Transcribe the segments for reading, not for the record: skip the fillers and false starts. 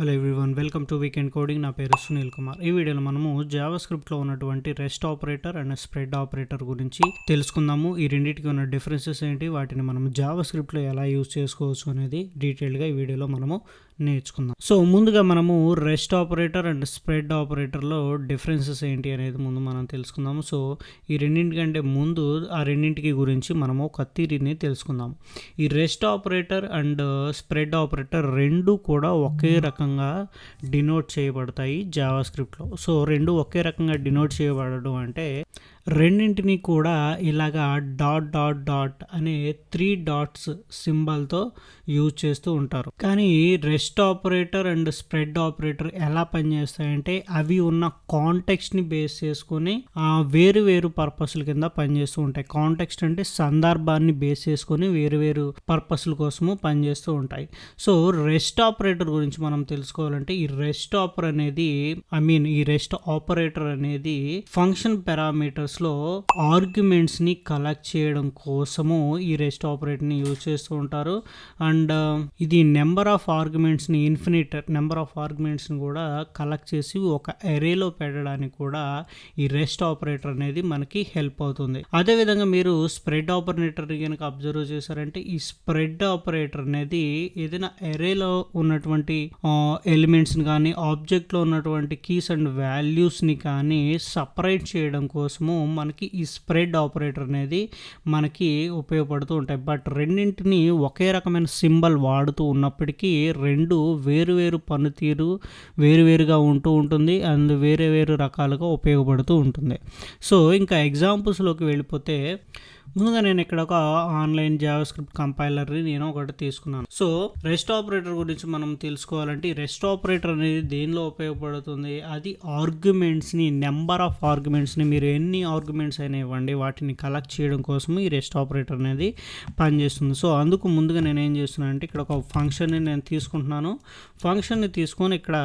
Hello everyone, welcome to weekend coding. నా పేరు సునీల్ కుమార్. ఈ వీడియోలో మనము జావా స్క్రిప్ట్లో ఉన్నటువంటి rest operator and spread operator గురించి తెలుసుకుందాము. ఈ రెండింటికి ఉన్న డిఫరెన్సెస్ ఏంటి, వాటిని మనం జావా స్క్రిప్ట్లో ఎలా యూజ్ చేసుకోవచ్చు అనేది డీటెయిల్గా ఈ వీడియోలో మనము నేర్చుకుందాం. సో ముందుగా మనము రెస్ట్ ఆపరేటర్ అండ్ స్ప్రెడ్ ఆపరేటర్లో డిఫరెన్సెస్ ఏంటి అనేది ముందు మనం తెలుసుకుందాము. సో ఈ రెండింటికంటే ముందు ఆ రెండింటికి గురించి మనము ఒక థియరీని తెలుసుకుందాం. ఈ rest operator and spread operator రెండు కూడా ఒకే రకంగా డినోట్ చేయబడతాయి జావా స్క్రిప్ట్లో. సో రెండు ఒకే రకంగా డినోట్ చేయబడడం అంటే రెండింటిని కూడా ఇలాగా డాట్ డాట్ డాట్ అనే 3 డాట్స్ సింబల్తో యూజ్ చేస్తూ ఉంటారు. కానీ rest operator and spread operator ఎలా పనిచేస్తాయంటే అవి ఉన్న కాంటెక్స్ట్ని బేస్ చేసుకొని వేరు వేరు పర్పస్ల కింద పనిచేస్తూ ఉంటాయి. కాంటెక్స్ట్ అంటే సందర్భాన్ని బేస్ చేసుకొని వేరు వేరు పర్పస్ల కోసము పనిచేస్తూ ఉంటాయి. సో రెస్ట్ ఆపరేటర్ గురించి మనం తెలుసుకోవాలంటే ఈ రెస్ట్ ఆపరేటర్ అనేది ఫంక్షన్ పారామీటర్స్ లో ఆర్గ్యుమెంట్స్ ని కలెక్ట్ చేయడం కోసము ఈ రెస్ట్ ఆపరేటర్ ని యూజ్ చేస్తూ ఉంటారు. అండ్ ఇది నెంబర్ ఆఫ్ ఆర్గ్యుమెంట్స్ ని ఇన్ఫినిట్ నెంబర్ ఆఫ్ ఆర్గ్యుమెంట్స్ ని కూడా కలెక్ట్ చేసి ఒక అరేలో పెట్టడానికి కూడా ఈ రెస్ట్ ఆపరేటర్ అనేది మనకి హెల్ప్ అవుతుంది. అదేవిధంగా మీరు స్ప్రెడ్ ఆపరేటర్ కనుక అబ్జర్వ్ చేశారంటే ఈ స్ప్రెడ్ ఆపరేటర్ అనేది ఏదైనా అరేలో ఉన్నటువంటి ఎలిమెంట్స్ ని కానీ ఆబ్జెక్ట్ లో ఉన్నటువంటి కీస్ అండ్ వాల్యూస్ ని కానీ సపరేట్ చేయడం కోసము మనకి ఈ స్ప్రెడ్ ఆపరేటర్ అనేది మనకి ఉపయోగపడుతూ ఉంటాయి. బట్ రెండింటిని ఒకే రకమైన సింబల్ వాడుతూ ఉన్నప్పటికీ రెండు వేరు పనితీరు వేరువేరుగా ఉంటుంది అండ్ వేరు రకాలుగా ఉపయోగపడుతూ ఉంటుంది. సో ఇంకా ఎగ్జాంపుల్స్లోకి వెళ్ళిపోతే ముందుగా నేను ఇక్కడ ఒక ఆన్లైన్ జావా స్క్రిప్ట్ కంపైలర్ని నేను ఒకటి తీసుకున్నాను. సో రెస్ట్ ఆపరేటర్ గురించి మనం తెలుసుకోవాలంటే ఈ రెస్ట్ ఆపరేటర్ అనేది దేనిలో ఉపయోగపడుతుంది, అది ఆర్గ్యుమెంట్స్ని నెంబర్ ఆఫ్ ఆర్గ్యుమెంట్స్ని మీరు ఎన్ని ఆర్గ్యుమెంట్స్ అయినా ఇవ్వండి వాటిని కలెక్ట్ చేయడం కోసం ఈ రెస్ట్ ఆపరేటర్ అనేది పనిచేస్తుంది. సో అందుకు ముందుగా నేను ఏం చేస్తున్నాను అంటే ఇక్కడ ఒక ఫంక్షన్ని నేను తీసుకుంటున్నాను. ఫంక్షన్ని తీసుకొని ఇక్కడ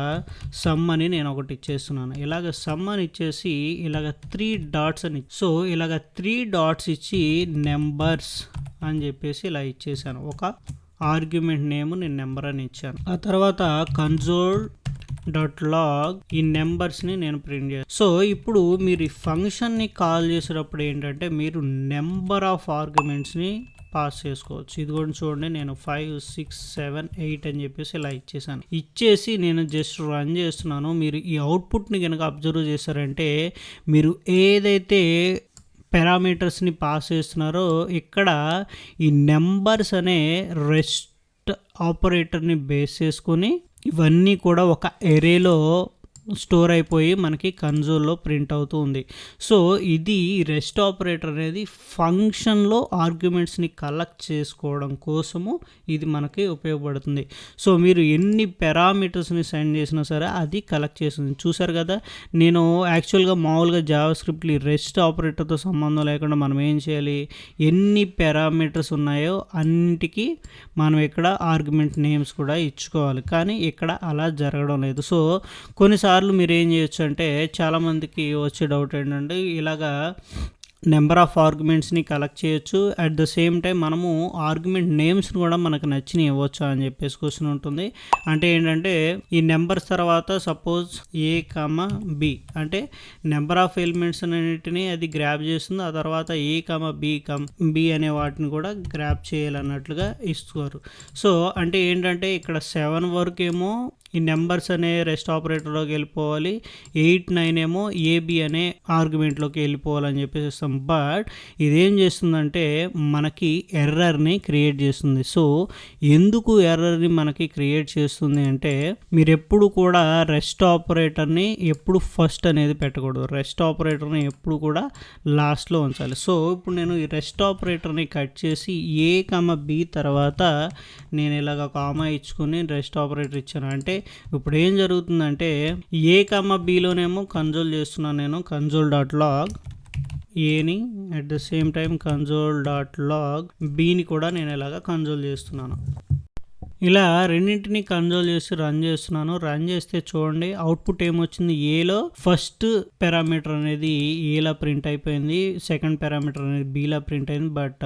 సమ్ అని నేను ఒకటి ఇచ్చేస్తున్నాను. ఇలాగ సమ్ అని ఇచ్చేసి ఇలాగ 3 డాట్స్ అని, సో ఇలాగ 3 డాట్స్ ఇచ్చి నెంబర్స్ అని చెప్పేసి ఇలా ఇచ్చేసాను. ఒక ఆర్గ్యుమెంట్ నేమ్ నేను నెంబర్ అని ఇచ్చాను. ఆ తర్వాత కన్సోల్ డాట్ లాగ్ ఈ నెంబర్స్ని నేను ప్రింట్ చేస్తాను. సో ఇప్పుడు మీరు ఈ ఫంక్షన్ని కాల్ చేసేటప్పుడు ఏంటంటే మీరు నెంబర్ ఆఫ్ ఆర్గ్యుమెంట్స్ని పాస్ చేసుకోవచ్చు. ఇది కూడా చూడండి, నేను 5 6 7 8 అని చెప్పేసి ఇలా ఇచ్చేసి నేను జస్ట్ రన్ చేస్తున్నాను. మీరు ఈ అవుట్పుట్ని కనుక అబ్జర్వ్ చేశారంటే మీరు ఏదైతే పారామీటర్స్ని పాస్ చేస్తున్నారో ఇక్కడ ఈ నెంబర్స్ అనే రెస్ట్ ఆపరేటర్ని బేస్ చేసుకొని ఇవన్నీ కూడా ఒక ఎరేలో స్టోర్ అయిపోయి మనకి కన్సోల్లో ప్రింట్ అవుతూ ఉంది. సో ఇది రెస్ట్ ఆపరేటర్ అనేది ఫంక్షన్లో ఆర్గ్యుమెంట్స్ని కలెక్ట్ చేసుకోవడం కోసము ఇది మనకి ఉపయోగపడుతుంది. సో మీరు ఎన్ని పారామీటర్స్ని సెండ్ చేసినా సరే అది కలెక్ట్ చేస్తుంది. చూసారు కదా, నేను యాక్చువల్గా మామూలుగా జావా స్క్రిప్ట్ ఈ రెస్ట్ ఆపరేటర్తో సంబంధం లేకుండా మనం ఏం చేయాలి, ఎన్ని పారామీటర్స్ ఉన్నాయో అన్నిటికీ మనం ఇక్కడ ఆర్గ్యుమెంట్ నేమ్స్ కూడా ఇచ్చుకోవాలి. కానీ ఇక్కడ అలా జరగడం లేదు. సో కొన్నిసార్లు మీరు ఏం చేయొచ్చు అంటే చాలామందికి వచ్చే డౌట్ ఏంటంటే ఇలాగా నెంబర్ ఆఫ్ ఆర్గ్యుమెంట్స్ని కలెక్ట్ చేయొచ్చు, అట్ ద సేమ్ టైం మనము ఆర్గ్యుమెంట్ నేమ్స్ని కూడా మనకు నచ్చినవి ఇవ్వచ్చు అని చెప్పేసి క్వశ్చన్ ఉంటుంది. అంటే ఏంటంటే ఈ నెంబర్స్ తర్వాత సపోజ్ A, B అంటే నెంబర్ ఆఫ్ ఎలిమెంట్స్ అన్నిటిని అది గ్రాప్ చేస్తుంది. ఆ తర్వాత A, B అనే వాటిని కూడా గ్రాప్ చేయాలన్నట్లుగా ఇస్తారు. సో అంటే ఏంటంటే ఇక్కడ 7 వరకు ఏమో ఈ నెంబర్స్ అనే రెస్ట్ ఆపరేటర్లోకి వెళ్ళిపోవాలి, 8 9 ఏమో AB అనే ఆర్గ్యుమెంట్లోకి వెళ్ళిపోవాలని చెప్పేసి ఇస్తాం. బట్ ఇదేం చేస్తుందంటే మనకి ఎర్రర్ని క్రియేట్ చేస్తుంది. సో ఎందుకు ఎర్రర్ని మనకి క్రియేట్ చేస్తుంది అంటే మీరు ఎప్పుడు కూడా రెస్ట్ ఆపరేటర్ని ఎప్పుడు ఫస్ట్ అనేది పెట్టకూడదు, రెస్ట్ ఆపరేటర్ని ఎప్పుడు కూడా లాస్ట్లో ఉంచాలి. సో ఇప్పుడు నేను ఈ రెస్ట్ ఆపరేటర్ని కట్ చేసి A, B తర్వాత నేను ఇలాగ కామా ఇచ్చుకొని రెస్ట్ ఆపరేటర్ ఇచ్చాను. అంటే ఇప్పుడు ఏం జరుగుతుందంటే A, Bలోనేమో కన్సోల్ చేస్తున్నాను నేను కన్సోల్ డాట్ లాగ్ ఏని, at the same time console dot log బీని కూడా నేను ఇలాగ కన్సోల్ చేస్తున్నాను. ఇలా రెండింటిని కన్సోల్ చేసి రన్ చేస్తున్నాను. రన్ చేస్తే చూడండి అవుట్పుట్ ఏమొచ్చింది, ఏలో ఫస్ట్ పారామీటర్ అనేది ఏలా ప్రింట్ అయిపోయింది, సెకండ్ పారామీటర్ అనేది బీలా ప్రింట్ అయింది. బట్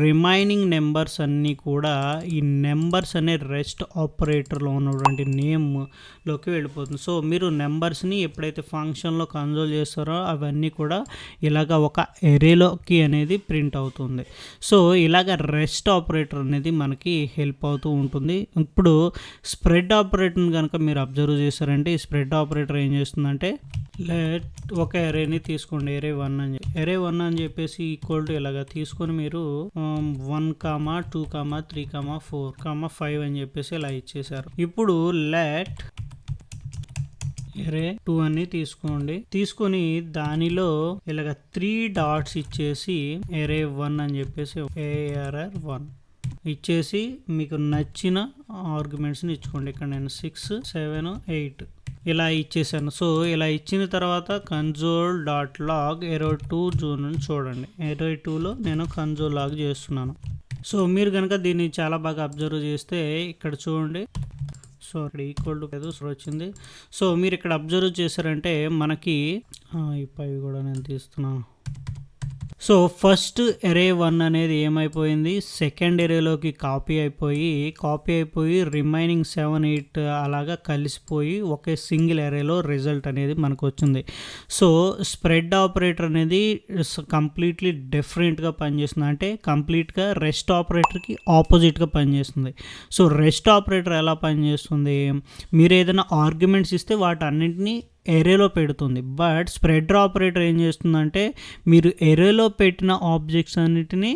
రిమైనింగ్ నెంబర్స్ అన్నీ కూడా ఈ నెంబర్స్ అనే రెస్ట్ ఆపరేటర్లో ఉన్నటువంటి నేమ్లోకి వెళ్ళిపోతుంది. సో మీరు నెంబర్స్ని ఎప్పుడైతే ఫంక్షన్లో కన్సోల్ చేస్తారో అవన్నీ కూడా ఇలాగ ఒక ఎరేలోకి అనేది ప్రింట్ అవుతుంది. సో ఇలాగ రెస్ట్ ఆపరేటర్ అనేది మనకి హెల్ప్ అవుతూ ఉంటుంది. ఇప్పుడు స్ప్రెడ్ ఆపరేటర్ని కనుక మీరు అబ్జర్వ్ చేశారంటే ఈ స్ప్రెడ్ ఆపరేటర్ ఏం చేస్తుందంటే ఒక ఎరేని తీసుకోండి, ఎరే 1 అని చెప్పేసి ఈక్వల్ టు ఇలాగా తీసుకొని మీరు 1, 2, 3, 4, 5 అని చెప్పేసి ఇలా ఇచ్చేసారు. ఇప్పుడు లెట్ ఎరే 2 అని తీసుకోండి, తీసుకొని దానిలో ఇలాగ 3 డాట్స్ ఇచ్చేసి ఎరే 1 అని చెప్పేసి ARR1 ఇచ్చేసి మీకు నచ్చిన ఆర్గ్యుమెంట్స్ని ఇచ్చుకోండి. ఇక్కడ నేను 6, 7, 8 ఇలా ఇచ్చేసాను. సో ఇలా ఇచ్చిన తర్వాత కన్సోల్ డాట్ లాగ్ ఎరో2 జూన్ చూడండి, ఎరో2లో నేను కన్సోల్ లాగ్ చేస్తున్నాను. సో మీరు కనుక దీన్ని చాలా బాగా అబ్జర్వ్ చేస్తే ఇక్కడ చూడండి, సో ఇక్కడ ఈక్వల్ టు లేదు వచ్చింది. సో మీరు ఇక్కడ అబ్జర్వ్ చేశారంటే మనకి ఇవి కూడా నేను తీస్తున్నాను. సో ఫస్ట్ ఎరే 1 అనేది ఏమైపోయింది, సెకండ్ ఎరేలోకి కాపీ అయిపోయి రిమైనింగ్ 7, 8 అలాగా కలిసిపోయి ఒకే సింగిల్ ఎరేలో రిజల్ట్ అనేది మనకు వచ్చింది. సో స్ప్రెడ్ ఆపరేటర్ అనేది కంప్లీట్లీ డిఫరెంట్గా పనిచేస్తుంది, అంటే కంప్లీట్గా రెస్ట్ ఆపరేటర్కి ఆపోజిట్గా పనిచేస్తుంది. సో రెస్ట్ ఆపరేటర్ ఎలా పనిచేస్తుంది, మీరు ఏదైనా ఆర్గ్యుమెంట్స్ ఇస్తే వాటన్నింటినీ ఎరేలో పెడుతుంది. బట్ స్ప్రెడ్ ఆపరేటర్ ఏం చేస్తుందంటే మీరు ఎరేలో పెట్టిన ఆబ్జెక్ట్స్ అన్నిటినీ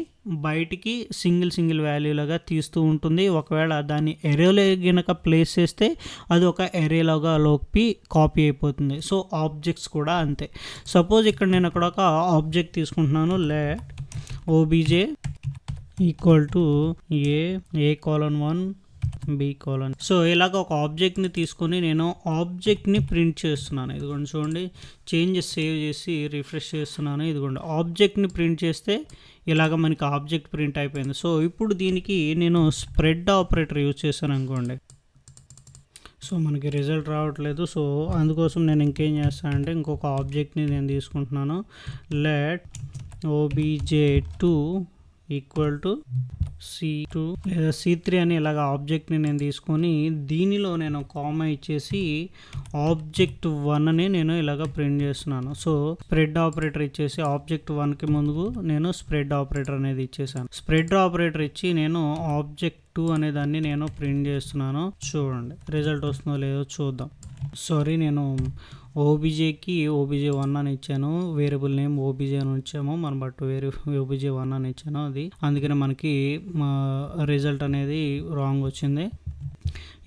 బయటికి సింగిల్ వాల్యూలాగా తీస్తూ ఉంటుంది. ఒకవేళ దాన్ని ఎరేలో కనుక ప్లేస్ చేస్తే అది ఒక ఎరేలాగా లోకి కాపీ అయిపోతుంది. సో ఆబ్జెక్ట్స్ కూడా అంతే. సపోజ్ ఇక్కడ నేను అక్కడ ఒక ఆబ్జెక్ట్ తీసుకుంటున్నాను, let OBJ equal to A:1 B:. So ఇలాగ ఒక ఆబ్జెక్ట్ని తీసుకొని నేను ఆబ్జెక్ట్ని ప్రింట్ చేస్తున్నాను. ఇదిగోండి చూడండి, చేంజెస్ సేవ్ చేసి రిఫ్రెష్ చేస్తున్నాను. ఇదిగోండి ఆబ్జెక్ట్ని ప్రింట్ చేస్తే ఇలాగ మనకి ఆబ్జెక్ట్ ప్రింట్ అయిపోయింది. సో ఇప్పుడు దీనికి నేను స్ప్రెడ్ ఆపరేటర్ యూజ్ చేశాను అనుకోండి, సో మనకి రిజల్ట్ రావట్లేదు. సో అందుకోసం నేను ఇంకేం చేస్తానంటే ఇంకొక ఆబ్జెక్ట్ని నేను తీసుకుంటున్నాను, let OBJ2 equal to C2 లేదా C3 అని ఇలాగ ఆబ్జెక్ట్ని నేను తీసుకొని దీనిలో నేను కామా ఇచ్చేసి ఆబ్జెక్ట్ 1ని నేను ఇలాగ ప్రింట్ చేస్తున్నాను. సో స్ప్రెడ్ ఆపరేటర్ ఇచ్చేసి ఆబ్జెక్ట్ 1కి ముందు నేను స్ప్రెడ్ ఆపరేటర్ అనేది ఇచ్చేసాను. స్ప్రెడ్ ఆపరేటర్ ఇచ్చి నేను ఆబ్జెక్ట్ 2 అనే దాన్ని నేను ప్రింట్ చేస్తున్నాను. చూడండి రిజల్ట్ వస్తుందో లేదో చూద్దాం. సారీ, నేను OBJకి OBJ1 అని ఇచ్చాను, వేరియబుల్ నేమ్ OBJ అని ఇచ్చాము మనం, బట్ OBJ1 అని ఇచ్చాను, అది అందుకనే మనకి రిజల్ట్ అనేది రాంగ్ వచ్చింది.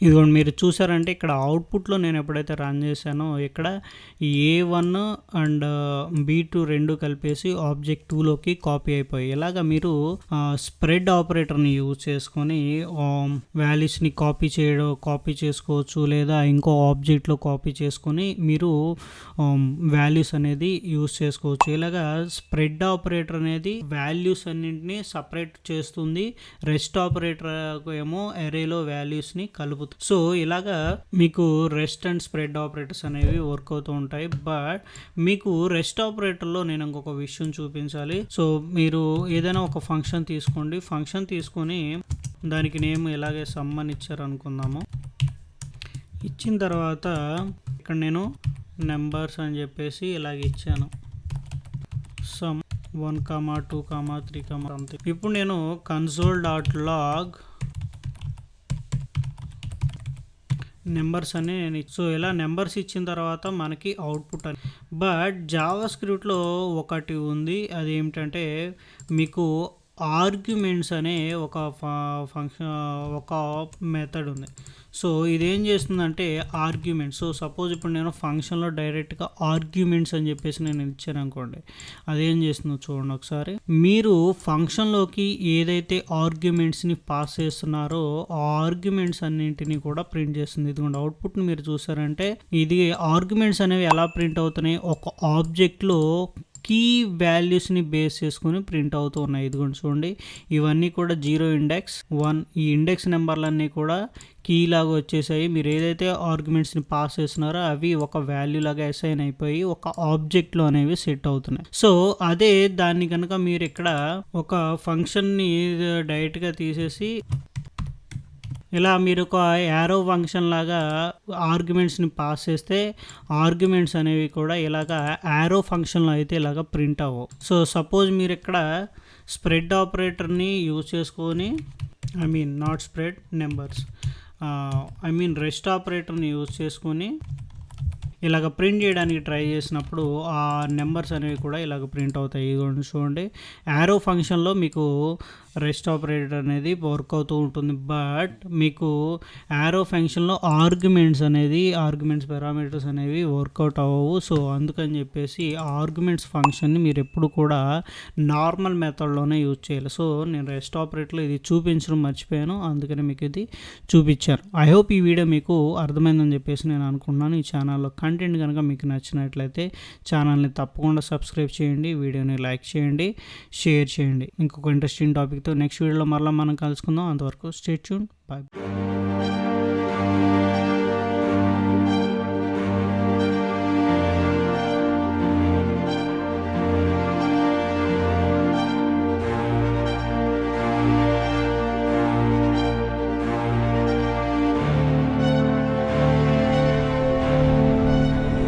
ఇదిగోండి మీరు చూసారంటే ఇక్కడ అవుట్పుట్లో నేను ఎప్పుడైతే రన్ చేశానో ఇక్కడ A1 అండ్ B2 రెండు కలిపేసి ఆబ్జెక్ట్ 2లోకి కాపీ అయిపోయి, ఇలాగ మీరు స్ప్రెడ్ ఆపరేటర్ని యూజ్ చేసుకొని వాల్యూస్ని కాపీ చేసుకోవచ్చు, లేదా ఇంకో ఆబ్జెక్ట్లో కాపీ చేసుకొని మీరు వాల్యూస్ అనేది యూజ్ చేసుకోవచ్చు. ఇలాగా స్ప్రెడ్ ఆపరేటర్ అనేది వాల్యూస్ అన్నింటినీ సపరేట్ చేస్తుంది, రెస్ట్ ఆపరేటర్ ఏమో ఎరేలో వాల్యూస్ని కలుపుతుంది. సో ఇలాగా మీకు రెస్ట్ అండ్ స్ప్రెడ్ ఆపరేటర్స్ అనేవి వర్క్ అవుతూ ఉంటాయి. బట్ మీకు రెస్ట్ ఆపరేటర్లో నేను ఇంకొక విషయం చూపించాలి. సో మీరు ఏదైనా ఒక ఫంక్షన్ తీసుకోండి, ఫంక్షన్ తీసుకొని దానికి నేమ్ ఇలాగే సమ్ అని ఇచ్చారు అనుకుందాము. ఇచ్చిన తర్వాత ఇక్కడ నేను నెంబర్స్ అని చెప్పేసి ఇలాగ ఇచ్చాను, సమ్ 1, 2, 3 సంథింగ్. ఇప్పుడు నేను కన్సోల్ డాట్ లాగ్ నెంబర్స్ అని నేను సో ఇలా నెంబర్స్ ఇచ్చిన తర్వాత మనకి అవుట్పుట్ అని. బట్ జావా స్క్రిప్ట్లో ఒకటి ఉంది, అది ఏమిటంటే మీకు ఆర్గ్యుమెంట్స్ అనే ఒక ఫంక్షన్ ఒక మెథడ్ ఉంది. సో ఇదేం చేస్తుందంటే ఆర్గ్యుమెంట్స్, సో సపోజ్ ఇప్పుడు నేను ఫంక్షన్లో డైరెక్ట్గా ఆర్గ్యుమెంట్స్ అని చెప్పేసి నేను ఇచ్చాను అనుకోండి, అదేం చేస్తుందో చూడండి ఒకసారి. మీరు ఫంక్షన్లోకి ఏదైతే ఆర్గ్యుమెంట్స్ని పాస్ చేస్తున్నారో ఆ ఆర్గ్యుమెంట్స్ అన్నింటినీ కూడా ప్రింట్ చేస్తుంది. ఇదిగోండి అవుట్పుట్ని మీరు చూసారంటే ఇది ఆర్గ్యుమెంట్స్ అనేవి ఎలా ప్రింట్ అవుతున్నాయి, ఒక ఆబ్జెక్ట్లో కీ వాల్యూస్ని బేస్ చేసుకుని ప్రింట్ అవుతూ ఉన్నాయి. ఇదిగోండి చూడండి, ఇవన్నీ కూడా 0 ఇండెక్స్ 1 ఈ ఇండెక్స్ నెంబర్లన్నీ కూడా కీ లాగా వచ్చేసాయి. మీరు ఏదైతే ఆర్గ్యుమెంట్స్ని పాస్ చేస్తున్నారో అవి ఒక వాల్యూ లాగా అసైన్ అయిపోయి ఒక ఆబ్జెక్ట్లో అనేవి సెట్ అవుతున్నాయి. సో అదే దాన్ని కనుక మీరు ఇక్కడ ఒక ఫంక్షన్ని డైరెక్ట్గా తీసేసి ఇలా మీరు ఒక యారో ఫంక్షన్ లాగా ఆర్గ్యుమెంట్స్ని పాస్ చేస్తే ఆర్గ్యుమెంట్స్ అనేవి కూడా ఇలాగ యారో ఫంక్షన్లో అయితే ఇలాగ ప్రింట్ అవ్వవు. సో సపోజ్ మీరు ఇక్కడ స్ప్రెడ్ ఆపరేటర్ని యూజ్ చేసుకొని నాట్ స్ప్రెడ్ నెంబర్స్ రెస్ట్ ఆపరేటర్ని యూజ్ చేసుకొని ఇలాగ ప్రింట్ చేయడానికి ట్రై చేసినప్పుడు ఆ నెంబర్స్ అనేవి కూడా ఇలాగ ప్రింట్ అవుతాయి. ఇదిగోండి చూడండి, యారో ఫంక్షన్లో మీకు రెస్ట్ ఆపరేటర్ అనేది వర్క్ అవుతూ ఉంటుంది. బట్ మీకు యారో ఫంక్షన్లో ఆర్గ్యుమెంట్స్ పారామీటర్స్ అనేవి వర్కౌట్ అవ్వవు. సో అందుకని చెప్పేసి ఆర్గ్యుమెంట్స్ ఫంక్షన్ని మీరు ఎప్పుడు కూడా నార్మల్ మెథడ్లోనే యూజ్ చేయాలి. సో నేను రెస్ట్ ఆపరేటర్లో ఇది చూపించడం మర్చిపోయాను, అందుకని మీకు ఇది చూపించాను. ఐ హోప్ ఈ వీడియో మీకు అర్థమైందని చెప్పేసి నేను అనుకుంటున్నాను. ఈ ఛానల్లో కంటెంట్ కనుక మీకు నచ్చినట్లయితే ఛానల్ని తప్పకుండా సబ్స్క్రైబ్ చేయండి, వీడియోని లైక్ చేయండి, షేర్ చేయండి. ఇంకొక ఇంట్రెస్టింగ్ టాపిక్తో నెక్స్ట్ వీడియోలో మరలా మనం కలుసుకుందాం. అంతవరకు స్టే ట్యూన్, బాయ్.